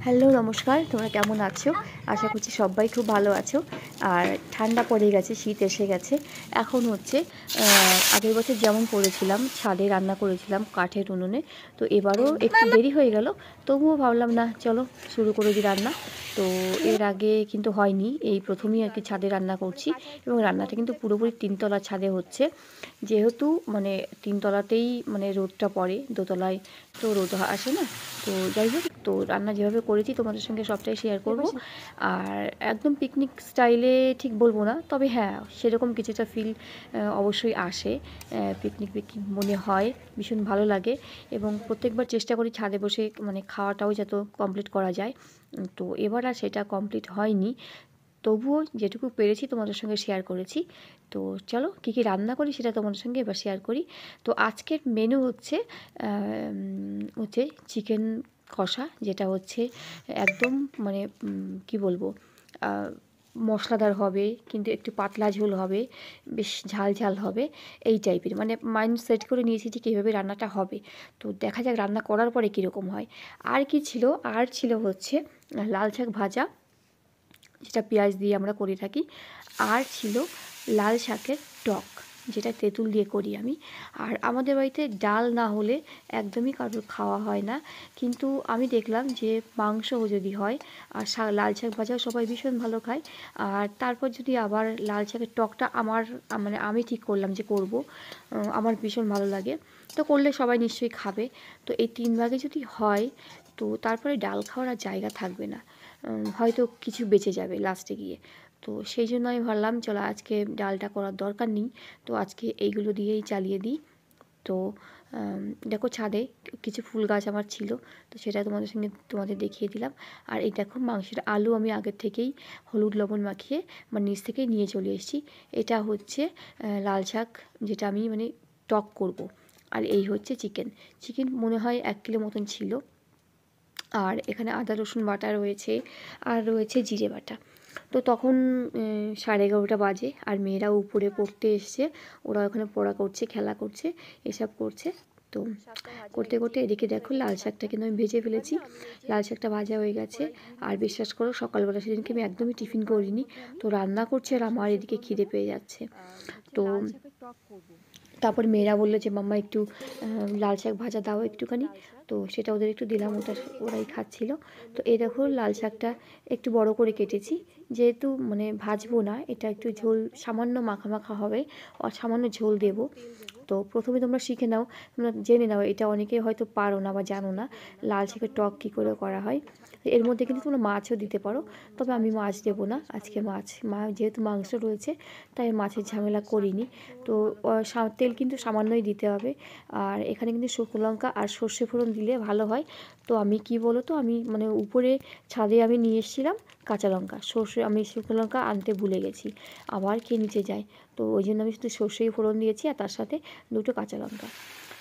Hello নমস্কার, তোমরা কেমন আছো? আশা করছি সবাই খুব ভালো আছো। আর ঠান্ডা পড়ে গেছে, শীত এসে গেছে। এখন হচ্ছে আগের বছর যেমন করেছিলাম, ছাদে রান্না করেছিলাম কাঠের উনুনে। তো এবারও একটু দেরি হয়ে গেল, তবুও ভাবলাম না চলো শুরু করে দিই রান্না। তো এর আগে কিন্তু হয়নি, এই প্রথমেই আর কি ছাদে রান্না করছি। এবং রান্নাটা কিন্তু পুরোপুরি তিনতলা ছাদে হচ্ছে, যেহেতু মানে তিনতলাতেই মানে রোদটা পড়ে, দোতলায় তো রোদ আসে না। তো যাই হোক, তো রান্না যেভাবে করেছি তোমাদের সঙ্গে সবটাই শেয়ার করব। আর একদম পিকনিক স্টাইলে ঠিক বলবো না, তবে হ্যাঁ সেরকম কিছুটা ফিল অবশ্যই আসে। পিকনিক পিকনিক মনে হয়, ভীষণ ভালো লাগে। এবং প্রত্যেকবার চেষ্টা করি ছাদে বসে মানে খাওয়াটাও যত কমপ্লিট করা যায়। তো এবার আর সেটা কমপ্লিট হয়নি, তবুও যেটুকু পেরেছি তোমাদের সঙ্গে শেয়ার করেছি। তো চলো কী কী রান্না করি সেটা তোমাদের সঙ্গে এবার শেয়ার করি। তো আজকের মেনু হচ্ছে হচ্ছে চিকেন কষা, যেটা হচ্ছে একদম মানে কি বলবো, মশলাদার হবে কিন্তু একটু পাতলা ঝোল হবে, বেশ ঝাল ঝাল হবে, এই টাইপের মানে মাইন্ড সেট করে নিয়েছি যে কীভাবে রান্নাটা হবে। তো দেখা যাক রান্না করার পরে কীরকম হয়। আর কি ছিল, আর ছিল হচ্ছে লাল শাক ভাজা, যেটা পেঁয়াজ দিয়ে আমরা করে থাকি। আর ছিল লাল শাকের টক, যেটা তেঁতুল দিয়ে করি আমি। আর আমাদের বাড়িতে ডাল না হলে একদমই কারোর খাওয়া হয় না। কিন্তু আমি দেখলাম যে মাংস যদি হয় আর লাল শাক ভাজাও সবাই ভীষণ ভালো খায়। আর তারপর যদি আবার লাল শাকের টকটা আমার মানে আমি ঠিক করলাম যে করব, আমার ভীষণ ভালো লাগে। তো করলে সবাই নিশ্চয়ই খাবে। তো এই তিন ভাগে যদি হয়, তো তারপরে ডাল খাওয়ার আর জায়গা থাকবে না, হয়তো কিছু বেঁচে যাবে লাস্টে গিয়ে। তো সেই জন্য আমি ভাবলাম চলো আজকে ডালটা করার দরকার নেই, তো আজকে এইগুলো দিয়েই চালিয়ে দিই। তো দেখো ছাদে কিছু ফুল গাছ আমার ছিল, তো সেটা তোমাদের দেখিয়ে দিলাম। আর এই দেখো মাংসের আলু আমি আগের থেকেই হলুদ লবণ মাখিয়ে মানে নিচ থেকেই নিয়ে চলে এসেছি। এটা হচ্ছে লাল শাক, যেটা আমি মানে টক করব। আর এই হচ্ছে চিকেন। চিকেন মনে হয় 1 কিলো মতন ছিল। আর এখানে আদা রসুন বাটা রয়েছে, আর রয়েছে জিরে বাটা। তো তখন 11:30 বাজে, আর মেয়েরাও উপরে পড়তে এসছে, ওরা ওখানে পড়া করছে, খেলা করছে, এসব করছে। তো করতে করতে এদিকে দেখো লাল শাকটা কিন্তু আমি ভেজে ফেলেছি, লাল শাকটা ভাজা হয়ে গেছে। আর বিশ্বাস করো সকালবেলা সেদিনকে আমি একদমই টিফিন করিনি, তো রান্না করছি আর আমার এদিকে খিদে পেয়ে যাচ্ছে। তো তারপর মেয়েরা বললো যে মাম্মা একটু লাল শাক ভাজা দাও একটুখানি, তো সেটা ওদের একটু দিলাম, ওরাই খাচ্ছিল। তো এই দেখো লাল শাকটা একটু বড় করে কেটেছি, যেহেতু মানে ভাজবো না, এটা একটু ঝোল সামান্য মাখা মাখা হবে, আর সামান্য ঝোল দেবো। তো প্রথমে তোমরা শিখে নাও, তোমরা জেনে নাও, এটা অনেকে হয়তো পারো না বা জানো না লাল শাকের টক কী করে করা হয়। এর মধ্যে কিন্তু তোমরা মাছও দিতে পারো, তবে আমি মাছ দেবো না আজকে। যেহেতু মাংস রয়েছে, তাই মাছের ঝামেলা করিনি। তো তেল কিন্তু সামান্যই দিতে হবে। আর এখানে কিন্তু শুকনো লঙ্কা আর সর্ষে ফোড়ন দিলে ভালো হয়। তো আমি কি বলো তো, আমি মানে উপরে ছাদে আমি নিয়ে এসেছিলাম কাঁচা লঙ্কা, আমি শুকনো লঙ্কা আনতে ভুলে গেছি, আবার কে নিচে যায়। তো ওই জন্য আমি শুধু সর্ষেই ফোড়ন দিয়েছি, আর তার সাথে 2টো কাঁচা লঙ্কা।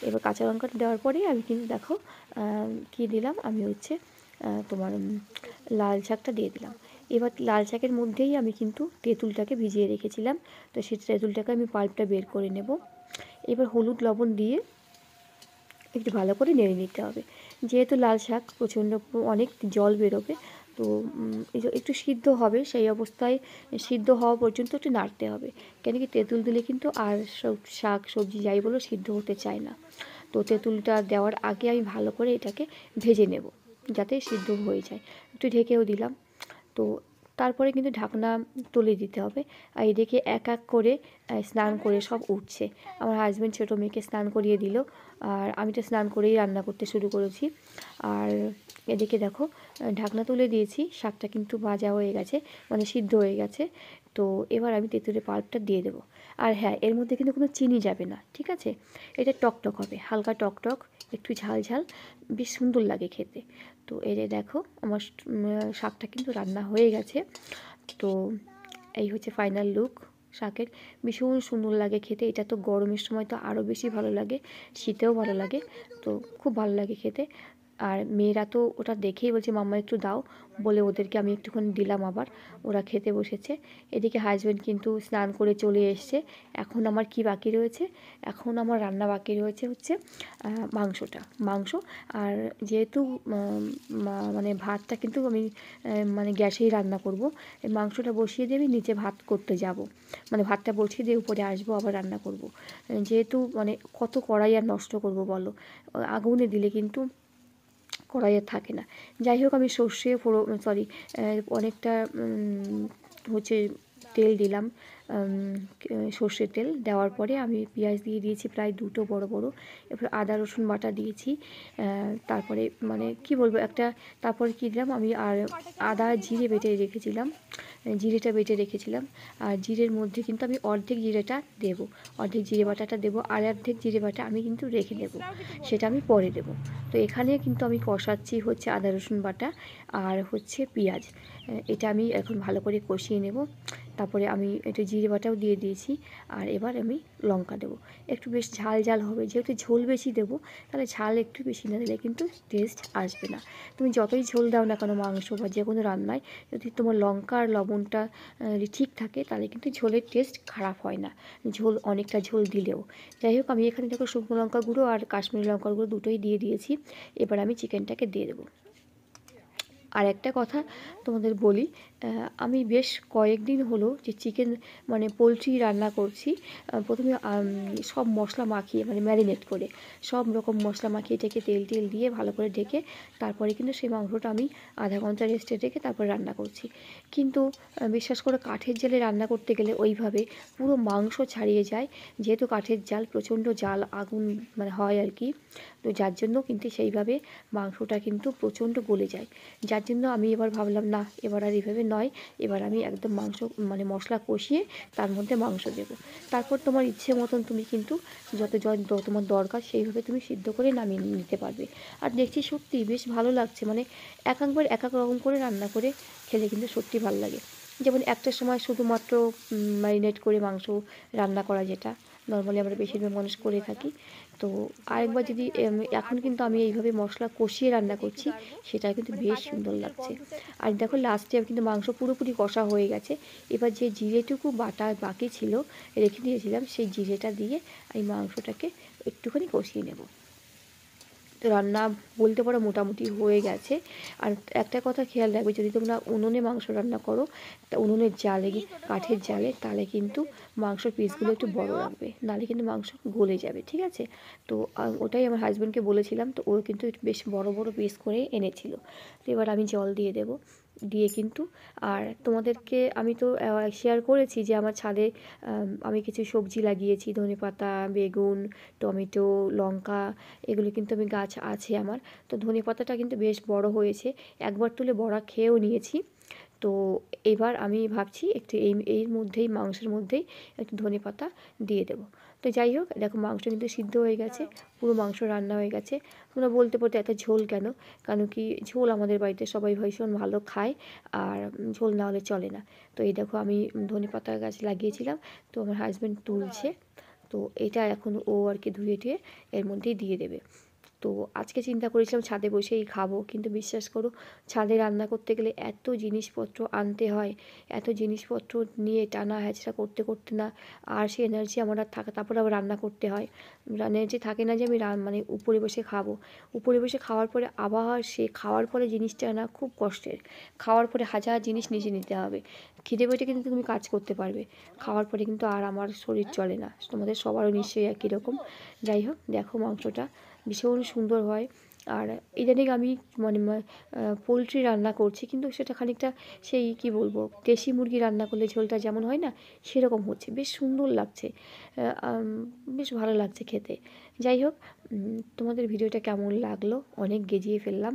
এবার কাঁচা লঙ্কাটা দেওয়ার পরেই আমি কিন্তু দেখো কী দিলাম, আমি হচ্ছে তোমার লাল শাকটা দিয়ে দিলাম। এবার লাল শাকের মধ্যেই আমি কিন্তু তেঁতুলটাকে ভিজিয়ে রেখেছিলাম, তো সেই তেঁতুলটাকে আমি পাল্পটা বের করে নেব। এবার হলুদ লবণ দিয়ে একটু ভালো করে নেড়ে নিতে হবে। যেহেতু লাল শাক প্রচণ্ড অনেক জল বেরোবে, তো একটু সিদ্ধ হবে, সেই অবস্থায় সিদ্ধ হওয়া পর্যন্ত একটু নাড়তে হবে। কেন কি তেঁতুল দিলে কিন্তু আর সব শাক সবজি যাই বলো সিদ্ধ হতে চায় না। তো তেঁতুলটা দেওয়ার আগে আমি ভালো করে এটাকে ভেজে নেব, যাতে সিদ্ধ হয়ে যায়। একটু ঢেকেও দিলাম। তো তারপরে কিন্তু ঢাকনা তুলে দিতে হবে। আর এদিকে এক এক করে স্নান করে সব উঠছে। আমার হাজব্যান্ড ছোটো মেয়েকে স্নান করিয়ে দিল, আর আমি তো স্নান করেই রান্না করতে শুরু করেছি। আর এদিকে দেখো ঢাকনা তুলে দিয়েছি, শাকটা কিন্তু ভাজা হয়ে গেছে, মানে সিদ্ধ হয়ে গেছে। তো এবার আমি তেঁতুলের পাল্পটা দিয়ে দেবো। আর হ্যাঁ, এর মধ্যে কিন্তু কোনো চিনি যাবে না, ঠিক আছে? এটা টকটক হবে, হালকা টকটক, একটু ঝাল ঝাল, বেশ সুন্দর লাগে খেতে। তো এই যে দেখো আমার শাকটা কিন্তু রান্না হয়ে গেছে। তো এই হচ্ছে ফাইনাল লুক শাকের, ভীষণ সুন্দর লাগে খেতে। এটা তো গরমের সময় তো আরও বেশি ভালো লাগে, শীতেও ভালো লাগে, তো খুব ভালো লাগে খেতে। আর মেয়েরা তো ওটা দেখেই বলছে মাম্মা একটু দাও, বলে ওদেরকে আমি একটুখানি দিলাম, আবার ওরা খেতে বসেছে। এদিকে হাজব্যান্ড কিন্তু স্নান করে চলে এসছে। এখন আমার কি বাকি রয়েছে, এখন আমার রান্না বাকি রয়েছে হচ্ছে মাংস। আর যেহেতু মানে মানে ভাতটা কিন্তু আমি মানে গ্যাসেই রান্না করব। এই মাংসটা বসিয়ে দিয়ে আমি নিচে ভাত করতে যাব, মানে ভাতটা বসিয়ে দিয়ে উপরে আসবো আবার রান্না করব। যেহেতু মানে কত কড়াই আর নষ্ট করব বলো, আগুনে দিলে কিন্তু কড়াইয়ে থাকে না। যাই হোক, আমি সর্ষে অনেকটা হচ্ছে তেল দিলাম, সর্ষের তেল দেওয়ার পরে আমি পেঁয়াজ দিয়ে দিয়েছি প্রায় দুটো বড় বড়, এরপর আদা রসুন বাটা দিয়েছি, তারপরে মানে কি বলবো একটা, তারপরে কী দিলাম আমি, আর আদা জিরে বেটে রেখেছিলাম, জিরেটা বেটে রেখেছিলাম। আর জিরের মধ্যে কিন্তু আমি অর্ধেক জিরেটা দেবো, অর্ধেক জিরে বাটাটা দেবো, আর অর্ধেক জিরে বাটা আমি কিন্তু রেখে দেবো, সেটা আমি পরে দেবো। তো এখানে কিন্তু আমি কষাচ্ছি হচ্ছে আদা রসুন বাটা আর হচ্ছে পেঁয়াজ, এটা আমি এখন ভালো করে কষিয়ে নেব। তারপরে আমি একটু জিরে বাটাও দিয়ে দিয়েছি, আর এবার আমি লঙ্কা দেবো, একটু বেশ ঝাল ঝাল হবে, যেহেতু ঝোল বেশি দেবো তাহলে ঝাল একটু বেশি না দিলে কিন্তু টেস্ট আসবে না। তুমি যতই ঝোল দাও না কেন মাংস বা যে কোনো রান্নায়, যদি তোমার লঙ্কা আর লবণটা ঠিক থাকে তাহলে কিন্তু ঝোলের টেস্ট খারাপ হয় না, ঝোল অনেকটা ঝোল দিলেও। যাই হোক, আমি এখানে দেখো শুকনো লঙ্কা গুঁড়ো আর কাশ্মীরি লঙ্কার গুঁড়ো দুটোই দিয়ে দিয়েছি। এবার আমি চিকেনটাকে দিয়ে দেবো। আর একটা কথা তোমাদের বলি, আমি বেশ কয়েকদিন হলো যে চিকেন মানে পোলট্রি রান্না করছি, প্রথমে সব মশলা মাখিয়ে মানে ম্যারিনেট করে সব রকম মশলা মাখিয়ে ঢেকে তেল টেল দিয়ে ভালো করে ঢেকে তারপরে কিন্তু সেই মাংসটা আমি আধা ঘন্টা রেস্টে রেখে তারপরে রান্না করছি। কিন্তু বিশ্বাস করে কাঠের জালে রান্না করতে গেলে ওইভাবে পুরো মাংস ছাড়িয়ে যায়, যেহেতু কাঠের জাল প্রচণ্ড জাল আগুন মানে হয় আর কি, তো যার জন্য কিন্তু সেইভাবে মাংসটা কিন্তু প্রচণ্ড গলে যায়। যার জন্য আমি এবার ভাবলাম না, এবার আর এইভাবে নয়, এবার আমি একদম মাংস মানে মশলা কষিয়ে তার মধ্যে মাংস দেবো। তারপর তোমার ইচ্ছে মতন তুমি কিন্তু যত জল তোমার দরকার সেইভাবে তুমি সিদ্ধ করে নামিয়ে নিতে পারবে। আর দেখছি সত্যি বেশ ভালো লাগছে, মানে এক একবার এক এক রকম করে রান্না করে খেলে কিন্তু সত্যি ভালো লাগে। যেমন একটা সময় শুধুমাত্র ম্যারিনেট করে মাংস রান্না করা, যেটা নর্মালি আমরা বেশিরভাগ মানুষ করে থাকি। তো আরেকবার যদি এখন কিন্তু আমি এইভাবে মশলা কষিয়ে রান্না করছি, সেটা কিন্তু বেশ সুন্দর লাগছে। আর দেখো লাস্টে কিন্তু মাংস পুরোপুরি কষা হয়ে গেছে, এবার যে জিরেটুকু বাটা বাকি ছিল রেখে দিয়েছিলাম সেই জিরেটা দিয়ে আমি মাংসটাকে একটুখানি কষিয়ে নেব। তো রান্না বলতে পারো মোটামুটি হয়ে গেছে। আর একটা কথা খেয়াল রাখবে, যদি তোমরা উনুনে মাংস রান্না করো, তা উনুনের জালে কাঠের জালে, তাহলে কিন্তু মাংসর পিসগুলো একটু বড় রাখবে, নাহলে কিন্তু মাংস গলে যাবে, ঠিক আছে? তো ওটাই আমার হাজব্যান্ডকে বলেছিলাম, তো ও কিন্তু বেশ বড় বড় পিস করে এনেছিল। তো এবার আমি জল দিয়ে দেবো, দিয়ে কিন্তু, আর তোমাদেরকে আমি তো শেয়ার করেছি যে আমার ছাদে আমি কিছু সবজি লাগিয়েছি, ধনেপাতা, বেগুন, টমেটো, লঙ্কা, এগুলো কিন্তু আমি গাছ আছে আমার। তো ধনেপাতাটা কিন্তু বেশ বড় হয়েছে, একবার তুলে বড়া খেয়েও নিয়েছি। তো এবার আমি ভাবছি একটু এর মধ্যেই মাংসের মধ্যেই একটু ধনেপাতা দিয়ে দেবো। তো যাই হোক, দেখো মাংস কিন্তু সিদ্ধ হয়ে গেছে, পুরো মাংস রান্না হয়ে গেছে। তোমরা বলতে পারতে এত ঝোল কেন, কেন কি ঝোল আমাদের বাড়িতে সবাই ভীষণ ভালো খায়, আর ঝোল না হলে চলে না। তো এই দেখো আমি ধনেপাতা গাছ লাগিয়েছিলাম, তো আমার হাজব্যান্ড তুলছে, তো এটা এখন ও আর কি ধুয়ে টুয়ে এর মধ্যেই দিয়ে দেবে। তো আজকে চিন্তা করেছিলাম ছাদে বসেই খাবো, কিন্তু বিশ্বাস করো ছাদে রান্না করতে গেলে এত জিনিসপত্র আনতে হয়, এত জিনিসপত্র নিয়ে টানা হ্যাচড়া করতে করতে না আর সে এনার্জি আমার আর থাকে, তারপরে আবার রান্না করতে হয়, এনার্জি থাকে না যে আমি মানে উপরে বসে খাবো। উপরে বসে খাওয়ার পরে আবার সে খাওয়ার পরে জিনিসটা না খুব কষ্টের, খাওয়ার পরে হাজার জিনিস নিচে নিতে হবে। খিদে পেটে কিন্তু তুমি কাজ করতে পারবে, খাওয়ার পরে কিন্তু আর আমার শরীর চলে না, তোমাদের সবারও নিশ্চয়ই একই রকম। যাই হোক, দেখো মাংসটা ভীষণ সুন্দর হয়। আর ইদানিং আমি মানে পোলট্রি রান্না করছি, কিন্তু সেটা খানিকটা সেই কি বলবো, দেশি মুরগি রান্না করলে ঝোলটা যেমন হয় না, সেরকম হচ্ছে, বেশ সুন্দর লাগছে, বেশ ভালো লাগছে খেতে। যাই হোক, তোমাদের ভিডিওটা কেমন লাগলো, অনেক গেজিয়ে ফেললাম,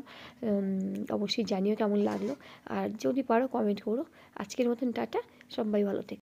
অবশ্যই জানিও কেমন লাগলো, আর যদি পারো কমেন্ট করো। আজকের মতন টাটা, সবাই ভালো থেকো।